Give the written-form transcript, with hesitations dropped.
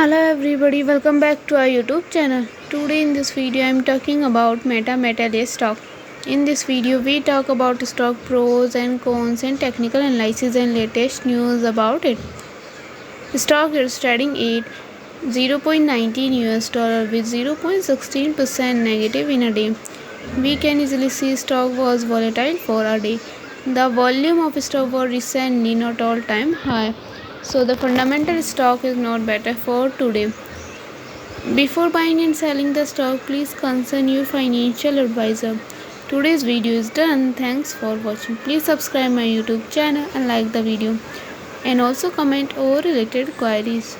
Hello everybody, welcome back to our YouTube channel. Today in this video I am talking about Meta Materials stock. In this video we talk about stock pros and cons and technical analysis and latest news about it. Stock is trading at $0.19 with 0.16% negative in a day. We can easily see stock was volatile for a day. The volume of stock was recently not all-time high. So the fundamental stock is not better for today. Before buying and selling the stock, please consult your financial advisor. Today's video is done. Thanks for watching. Please subscribe my YouTube channel and like the video. And also comment over related queries.